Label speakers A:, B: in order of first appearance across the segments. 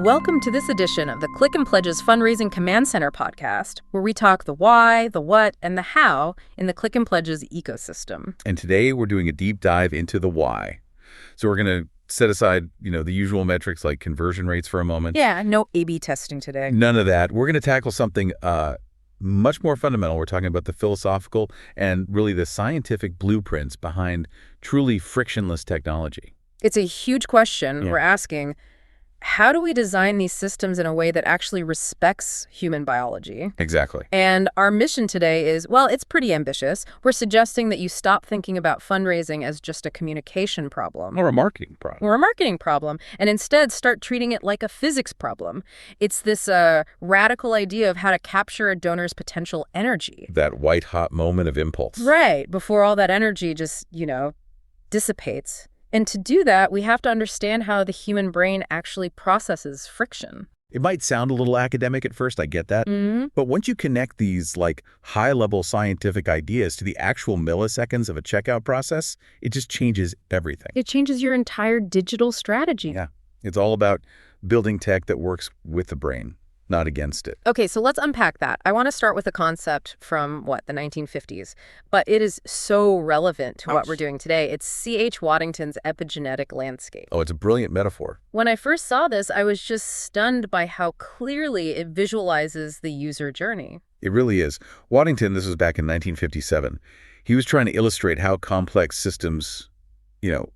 A: Welcome to this edition of the Click and Pledge's Fundraising Command Center podcast, where we talk the why, the what, and the how in the Click and Pledge's ecosystem.
B: And today we're doing a deep dive into the why. So we're going to set aside, the usual metrics like conversion rates for a moment.
A: Yeah, no A/B testing today.
B: None of that. We're going to tackle something much more fundamental. We're talking about the philosophical and really the scientific blueprints behind truly frictionless technology.
A: It's a huge question we're asking. How do we design these systems in a way that actually respects human biology?
B: Exactly.
A: And our mission today is, well, it's pretty ambitious. We're suggesting that you stop thinking about fundraising as just a communication problem.
B: Or a marketing problem.
A: And instead start treating it like a physics problem. It's this radical idea of how to capture a donor's potential energy.
B: That white-hot moment of impulse.
A: Right, before all that energy just, dissipates. And to do that, we have to understand how the human brain actually processes friction.
B: It might sound a little academic at first, I get that. But once you connect these high-level scientific ideas to the actual milliseconds of a checkout process, it just changes everything.
A: It changes your entire digital strategy.
B: Yeah, it's all about building tech that works with the brain, not against it.
A: Okay, so let's unpack that. I want to start with a concept from, the 1950s. But it is so relevant to what we're doing today. It's C.H. Waddington's Epigenetic Landscape.
B: Oh, it's a brilliant metaphor.
A: When I first saw this, I was just stunned by how clearly it visualizes the user journey.
B: It really is. Waddington, this was back in 1957. He was trying to illustrate how complex systems,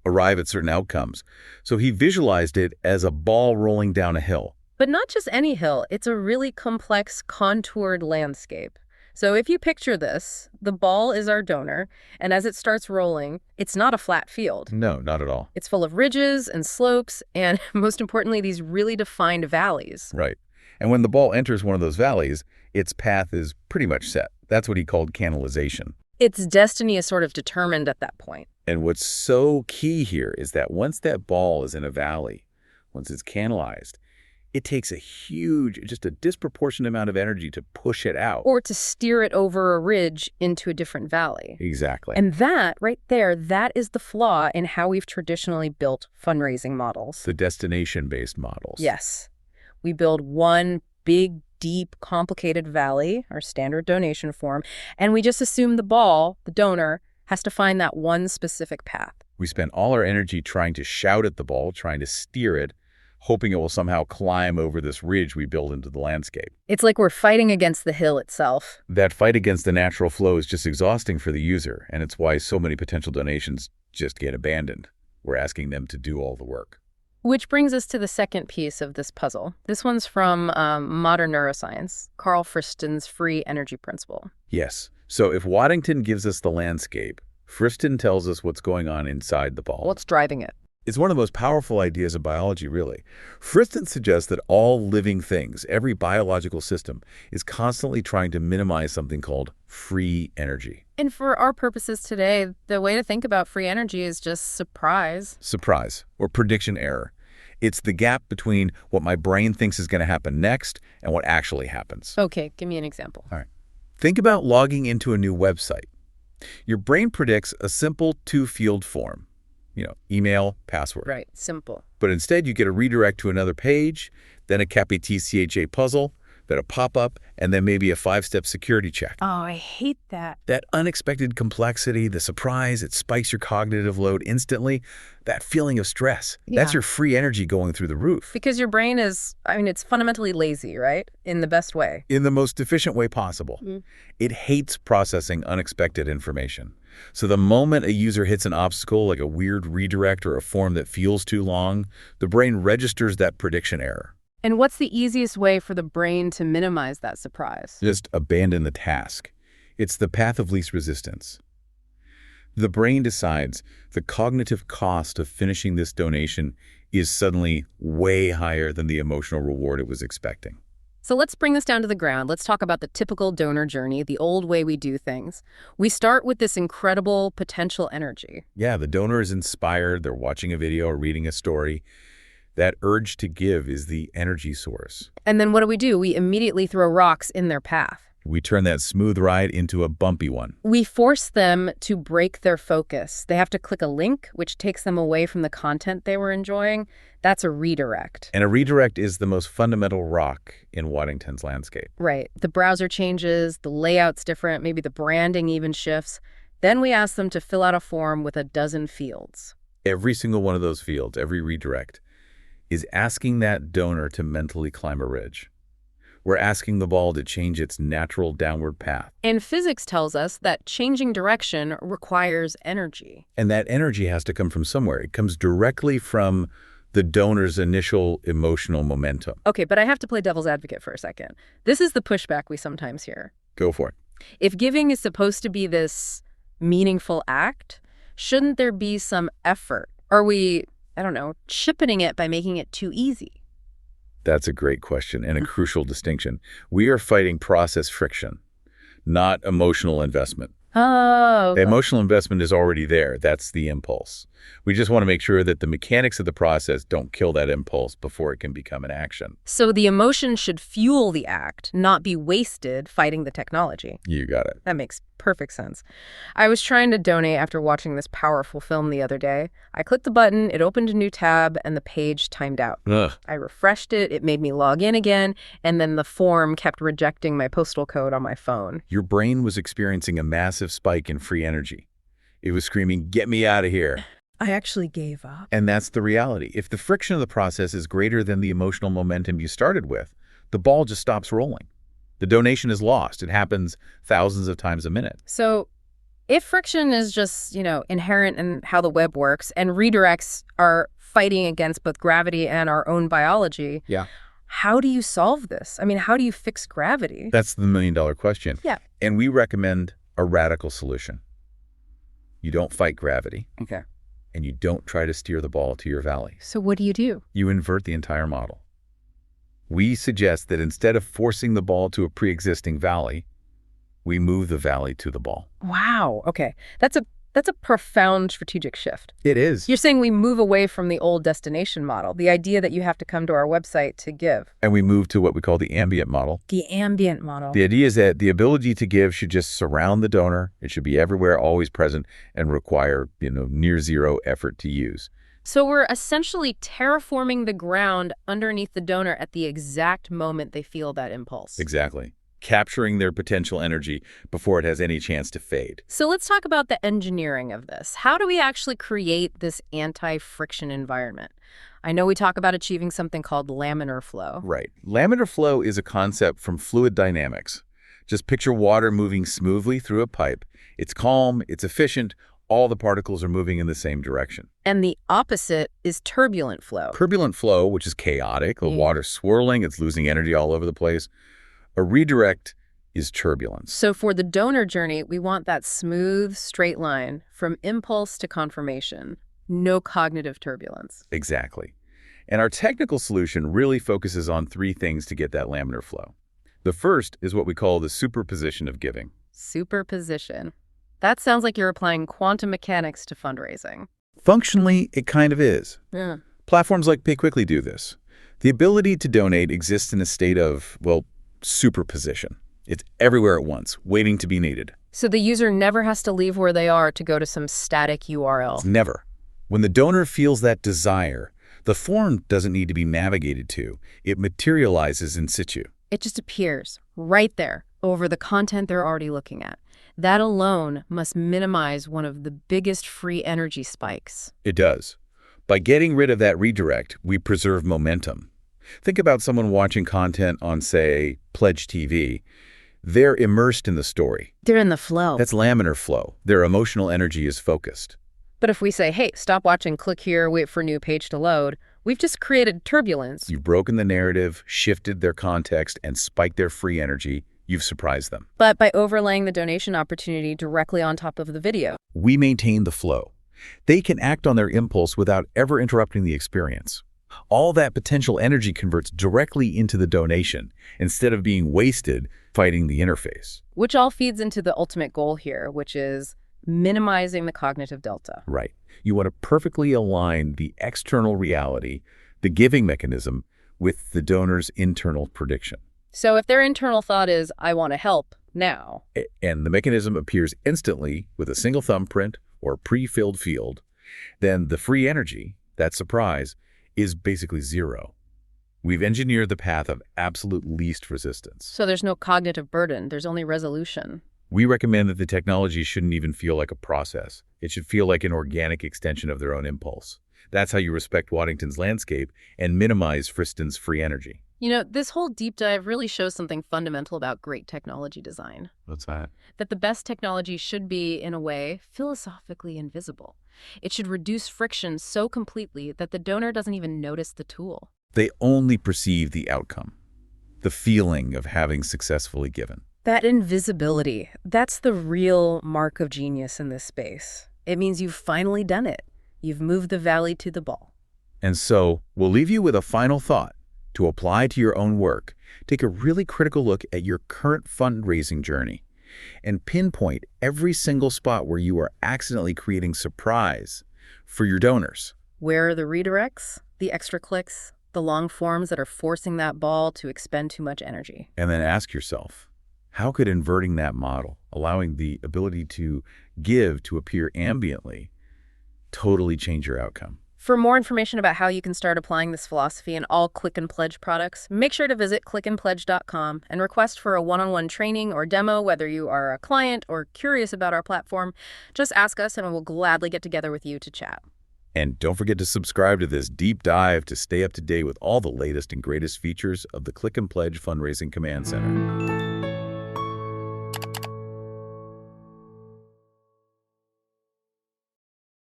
B: arrive at certain outcomes. So he visualized it as a ball rolling down a hill.
A: But not just any hill, it's a really complex, contoured landscape. So if you picture this, the ball is our donor, and as it starts rolling, it's not a flat field.
B: No, not at all.
A: It's full of ridges and slopes, and most importantly, these really defined valleys.
B: Right. And when the ball enters one of those valleys, its path is pretty much set. That's what he called canalization.
A: Its destiny is sort of determined at that point.
B: And what's so key here is that once that ball is in a valley, once it's canalized, it takes just a disproportionate amount of energy to push it out.
A: Or to steer it over a ridge into a different valley.
B: Exactly.
A: And that, right there, that is the flaw in how we've traditionally built fundraising models.
B: The destination-based models.
A: Yes. We build one big, deep, complicated valley, our standard donation form, and we just assume the ball, the donor, has to find that one specific path.
B: We spend all our energy trying to shout at the ball, trying to steer it, hoping it will somehow climb over this ridge we build into the landscape.
A: It's like we're fighting against the hill itself.
B: That fight against the natural flow is just exhausting for the user, and it's why so many potential donations just get abandoned. We're asking them to do all the work.
A: Which brings us to the second piece of this puzzle. This one's from modern neuroscience, Carl Friston's free energy principle.
B: Yes. So if Waddington gives us the landscape, Friston tells us what's going on inside the ball.
A: What's driving it?
B: It's one of the most powerful ideas of biology, really. Friston suggests that all living things, every biological system, is constantly trying to minimize something called free energy.
A: And for our purposes today, the way to think about free energy is just surprise.
B: Surprise, or prediction error. It's the gap between what my brain thinks is going to happen next and what actually happens.
A: Okay, give me an example.
B: All right. Think about logging into a new website. Your brain predicts a simple two-field form. Email, password.
A: Right, simple.
B: But instead, you get a redirect to another page, then a CAPI-TCHA puzzle, then a pop-up, and then maybe a 5-step security check.
A: Oh, I hate that.
B: That unexpected complexity, the surprise, it spikes your cognitive load instantly. That feeling of stress, that's your free energy going through the roof.
A: Because your brain is, it's fundamentally lazy, right? In the best way.
B: In the most efficient way possible. It hates processing unexpected information. So the moment a user hits an obstacle, like a weird redirect or a form that feels too long, the brain registers that prediction error.
A: And what's the easiest way for the brain to minimize that surprise?
B: Just abandon the task. It's the path of least resistance. The brain decides the cognitive cost of finishing this donation is suddenly way higher than the emotional reward it was expecting.
A: So let's bring this down to the ground. Let's talk about the typical donor journey, the old way we do things. We start with this incredible potential energy.
B: Yeah, the donor is inspired. They're watching a video or reading a story. That urge to give is the energy source.
A: And then what do? We immediately throw rocks in their path.
B: We turn that smooth ride into a bumpy one.
A: We force them to break their focus. They have to click a link, which takes them away from the content they were enjoying. That's a redirect.
B: And a redirect is the most fundamental rock in Waddington's landscape.
A: Right. The browser changes, the layout's different, maybe the branding even shifts. Then we ask them to fill out a form with a dozen fields.
B: Every single one of those fields, every redirect, is asking that donor to mentally climb a ridge. We're asking the ball to change its natural downward path.
A: And physics tells us that changing direction requires energy.
B: And that energy has to come from somewhere. It comes directly from the donor's initial emotional momentum.
A: Okay, but I have to play devil's advocate for a second. This is the pushback we sometimes hear.
B: Go for it.
A: If giving is supposed to be this meaningful act, shouldn't there be some effort? Are we, I don't know, cheapening it by making it too easy?
B: That's a great question and a crucial distinction. We are fighting process friction, not emotional investment.
A: Oh, okay.
B: Emotional investment is already there. That's the impulse. We just want to make sure that the mechanics of the process don't kill that impulse before it can become an action.
A: So the emotion should fuel the act, not be wasted fighting the technology.
B: You got it.
A: That makes perfect sense. I was trying to donate after watching this powerful film the other day. I clicked the button, it opened a new tab, and the page timed out.
B: Ugh.
A: I refreshed it, it made me log in again, and then the form kept rejecting my postal code on my phone.
B: Your brain was experiencing a massive spike in free energy. It was screaming, "Get me out of here."
A: I actually gave up.
B: And that's the reality. If the friction of the process is greater than the emotional momentum you started with, the ball just stops rolling. The donation is lost. It happens thousands of times a minute.
A: So if friction is just, inherent in how the web works and redirects are fighting against both gravity and our own biology,
B: Yeah.
A: how do you solve this? I mean, how do you fix gravity?
B: That's the million-dollar question.
A: Yeah.
B: And we recommend a radical solution. You don't fight gravity.
A: Okay.
B: And you don't try to steer the ball to your valley.
A: So what do?
B: You invert the entire model. We suggest that instead of forcing the ball to a pre-existing valley, we move the valley to the ball.
A: Wow. Okay. That's a profound strategic shift.
B: It is.
A: You're saying we move away from the old destination model, the idea that you have to come to our website to give.
B: And we move to what we call the ambient model.
A: The ambient model.
B: The idea is that the ability to give should just surround the donor. It should be everywhere, always present, and require, near zero effort to use.
A: So we're essentially terraforming the ground underneath the donor at the exact moment they feel that impulse.
B: Exactly. Capturing their potential energy before it has any chance to fade.
A: So let's talk about the engineering of this. How do we actually create this anti-friction environment? I know we talk about achieving something called laminar flow.
B: Right. Laminar flow is a concept from fluid dynamics. Just picture water moving smoothly through a pipe. It's calm, it's efficient, all the particles are moving in the same direction.
A: And the opposite is turbulent flow.
B: Turbulent flow, which is chaotic, the water's swirling, it's losing energy all over the place. A redirect is turbulence.
A: So for the donor journey, we want that smooth, straight line from impulse to confirmation. No cognitive turbulence.
B: Exactly. And our technical solution really focuses on three things to get that laminar flow. The first is what we call the superposition of giving.
A: Superposition. That sounds like you're applying quantum mechanics to fundraising.
B: Functionally, it kind of is.
A: Yeah.
B: Platforms like PayQuickly do this. The ability to donate exists in a state of, superposition. It's everywhere at once, waiting to be needed.
A: So the user never has to leave where they are to go to some static URL.
B: Never. When the donor feels that desire, the form doesn't need to be navigated to. It materializes in situ.
A: It just appears right there over the content they're already looking at. That alone must minimize one of the biggest free energy spikes.
B: It does. By getting rid of that redirect, we preserve momentum. Think about someone watching content on, say, pledgeTV. They're immersed in the story.
A: They're in the flow.
B: That's laminar flow. Their emotional energy is focused.
A: But if we say, hey, stop watching, click here, wait for new page to load, we've just created turbulence.
B: You've broken the narrative, shifted their context, and spiked their free energy. You've surprised them.
A: But by overlaying the donation opportunity directly on top of the video,
B: we maintain the flow. They can act on their impulse without ever interrupting the experience. All that potential energy converts directly into the donation instead of being wasted fighting the interface.
A: Which all feeds into the ultimate goal here, which is minimizing the cognitive delta.
B: Right. You want to perfectly align the external reality, the giving mechanism, with the donor's internal prediction.
A: So if their internal thought is, I want to help, Now,
B: And the mechanism appears instantly with a single thumbprint or pre-filled field, then the free energy, that surprise, is basically zero. We've engineered the path of absolute least resistance.
A: so there's no cognitive burden, there's only resolution.
B: We recommend that the technology shouldn't even feel like a process. It should feel like an organic extension of their own impulse. That's how you respect Waddington's landscape and minimize Friston's free energy.
A: You know, this whole deep dive really shows something fundamental about great technology design.
B: What's that?
A: That the best technology should be, in a way, philosophically invisible. It should reduce friction so completely that the donor doesn't even notice the tool.
B: They only perceive the outcome, the feeling of having successfully given.
A: That invisibility, that's the real mark of genius in this space. It means you've finally done it. You've moved the valley to the ball.
B: And so, we'll leave you with a final thought. To apply to your own work, take a really critical look at your current fundraising journey and pinpoint every single spot where you are accidentally creating surprise for your donors.
A: Where are the redirects, the extra clicks, the long forms that are forcing that ball to expend too much energy?
B: And then ask yourself, how could inverting that model, allowing the ability to give to appear ambiently, totally change your outcome?
A: For more information about how you can start applying this philosophy in all Click and Pledge products, make sure to visit clickandpledge.com and request for a one-on-one training or demo, whether you are a client or curious about our platform. Just ask us and we'll gladly get together with you to chat.
B: And don't forget to subscribe to this deep dive to stay up to date with all the latest and greatest features of the Click and Pledge Fundraising Command Center.